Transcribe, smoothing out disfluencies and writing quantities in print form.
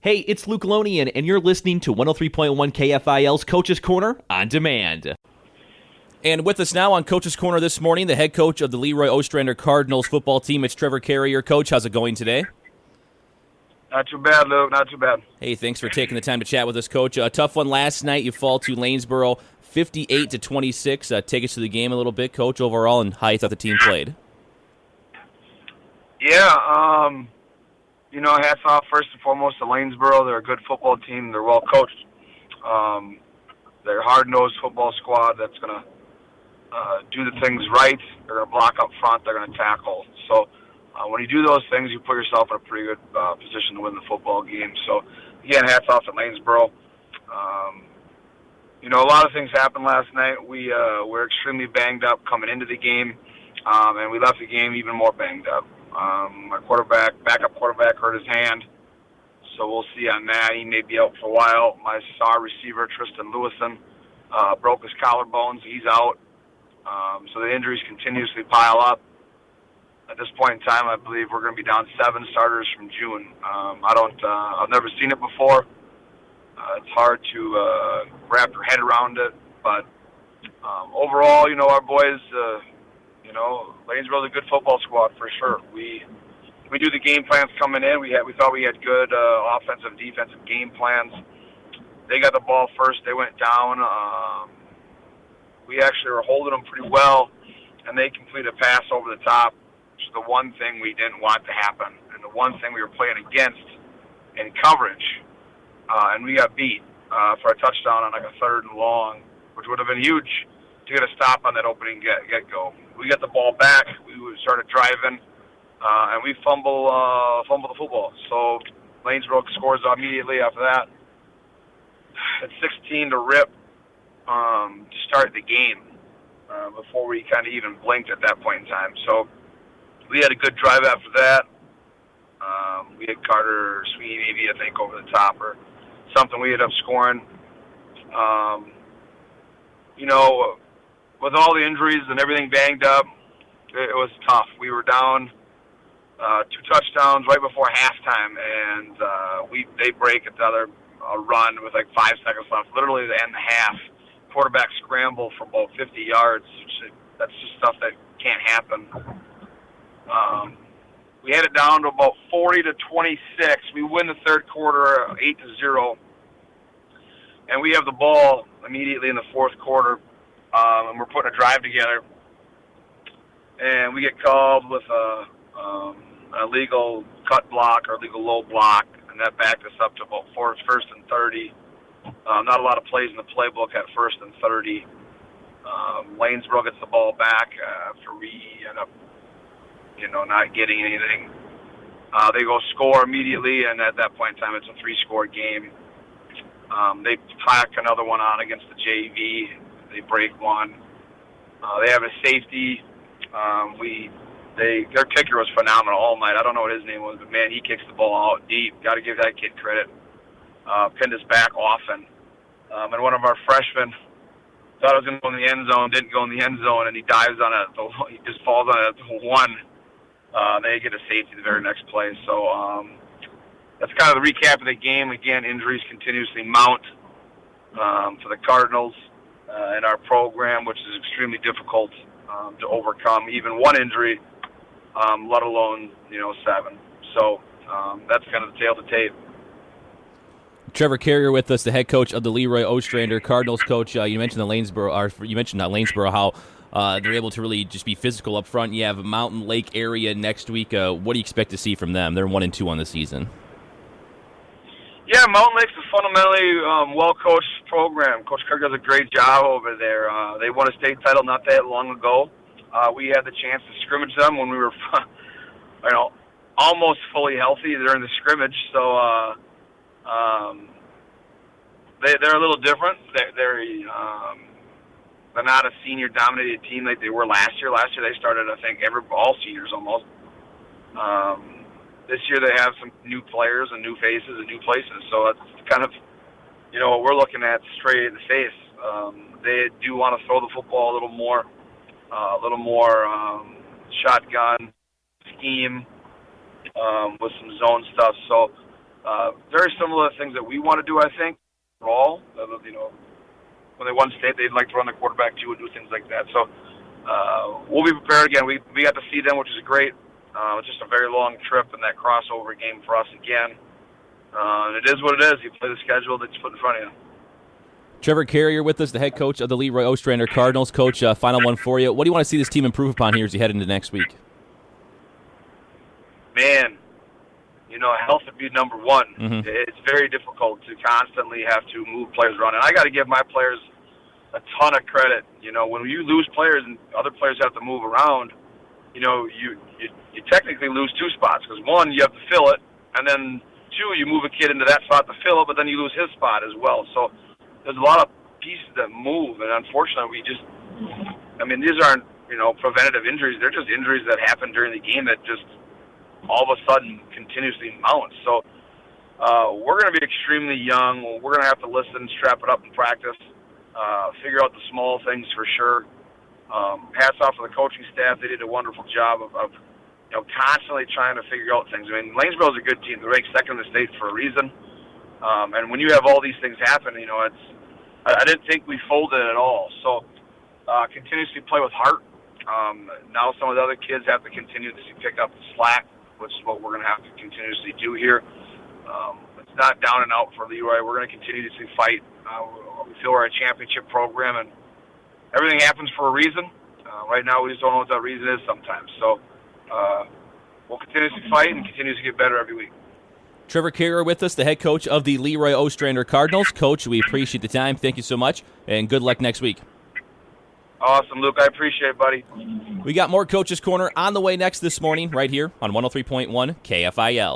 Hey, it's Luke Lonien, and you're listening to 103.1 KFIL's Coach's Corner on Demand. And with us now on Coach's Corner this morning, the head coach of the LeRoy-Ostrander Cardinals football team. It's Trevor Carrier. Coach, how's it going today? Not too bad, Luke. Not too bad. Hey, thanks for taking the time to chat with us, Coach. A tough one last night. You fall to Lanesboro 58-26. Take us through the game a little bit, Coach, overall, and how you thought the team played. Yeah, hats off first and foremost to Lanesboro. They're a good football team. They're well coached. They're a hard-nosed football squad that's going to do the things right. They're going to block up front. They're going to tackle. So when you do those things, you put yourself in a pretty good position to win the football game. So, again, hats off to Lanesboro. A lot of things happened last night. We were extremely banged up coming into the game, and we left the game even more banged up. My backup quarterback hurt his hand, so we'll see on that. He may be out for a while. My star receiver, Tristan Lewison, broke his collarbone, so he's out. So the injuries continuously pile up. At this point in time, I believe we're going to be down 7 starters from June. I've never seen it before. It's hard to wrap your head around it, but overall, our boys, Lanesboro's a good football squad for sure. We do the game plans coming in. We thought we had good offensive, defensive game plans. They got the ball first. They went down. We actually were holding them pretty well, and they completed a pass over the top, which is the one thing we didn't want to happen, and the one thing we were playing against in coverage. And we got beat for a touchdown on like a 3rd and long, which would have been huge to get a stop on that opening get-go. We got the ball back. We started driving, and we fumble the football. So Lanesboro scores immediately after that. It's 16 to rip to start the game before we kind of even blinked at that point in time. So we had a good drive after that. We had Carter Sweeney, maybe, I think, over the top or something. We ended up scoring. With all the injuries and everything banged up, it was tough. We were down 2 touchdowns right before halftime, and they break another run with like 5 seconds left, literally the end of the half. Quarterback scramble for about 50 yards. That's just stuff that can't happen. We had it down to about 40-26. We win the 3rd quarter 8-0, and we have the ball immediately in the 4th quarter. And we're putting a drive together, and we get called with an illegal cut block or illegal low block, and that backed us up to about 1st and 30. Not a lot of plays in the playbook at 1st and 30. Lanesboro gets the ball back after we end up, not getting anything. They go score immediately, and at that point in time, it's a 3-score game. They tack another one on against the JV. They break one. They have a safety. Their kicker was phenomenal all night. I don't know what his name was, but man, he kicks the ball out deep. Got to give that kid credit. Pinned us back often. And one of our freshmen thought it was going to go in the end zone, didn't go in the end zone, and he dives on it. He just falls on it to 1. They get a safety the very next play. So that's kind of the recap of the game. Again, injuries continuously mount for the Cardinals in our program, which is extremely difficult to overcome. Even one injury, let alone 7. So that's kind of the tale of the tape. Trevor Carrier with us, the head coach of the LeRoy-Ostrander Cardinals. Coach, you mentioned Lanesboro, how they're able to really just be physical up front. You have a Mountain Lake area next week. What do you expect to see from them? They're 1-2 on the season. Yeah, Mountain Lake's a fundamentally well-coached program. Coach Kirk does a great job over there. They won a state title not that long ago. We had the chance to scrimmage them when we were, almost fully healthy during the scrimmage. So they're a little different. They're not a senior-dominated team like they were last year. Last year they started, I think, all seniors almost. This year they have some new players and new faces and new places. So that's kind of, what we're looking at straight in the face. They do want to throw the football a little more shotgun scheme with some zone stuff. So Very similar to things that we want to do, I think. All, when they won state, they'd like to run the quarterback too and do things like that. So we'll be prepared again. We got to see them, which is great. It's just a very long trip and that crossover game for us again. It is what it is. You play the schedule that's put in front of you. Trevor Carrier with us, the head coach of the LeRoy-Ostrander Cardinals. Coach, final one for you. What do you want to see this team improve upon here as you head into next week? Man, health would be number one. Mm-hmm. It's very difficult to constantly have to move players around. And I got to give my players a ton of credit. When you lose players and other players have to move around, you technically lose two spots. Because one, you have to fill it, and then two, you move a kid into that spot to fill it, but then you lose his spot as well. So there's a lot of pieces that move, and unfortunately these aren't, preventative injuries. They're just injuries that happen during the game that just all of a sudden continuously mount. So we're going to be extremely young. We're going to have to listen, strap it up in practice, figure out the small things for sure. Hats off to the coaching staff. They did a wonderful job of constantly trying to figure out things. Lanesboro is a good team. They're ranked second in the state for a reason. And when you have all these things happen, I didn't think we folded at all. So continuously play with heart. Now some of the other kids have to continue to pick up the slack, which is what we're going to have to continuously do here. It's not down and out for Leroy. We're going to continue to fight. We feel we're a championship program, and everything happens for a reason. Right now, we just don't know what that reason is sometimes. So we'll continuously fight and continue to get better every week. Trevor Carrier with us, the head coach of the LeRoy-Ostrander Cardinals. Coach, we appreciate the time. Thank you so much, and good luck next week. Awesome, Luke. I appreciate it, buddy. We got more Coach's Corner on the way next this morning right here on 103.1 KFIL.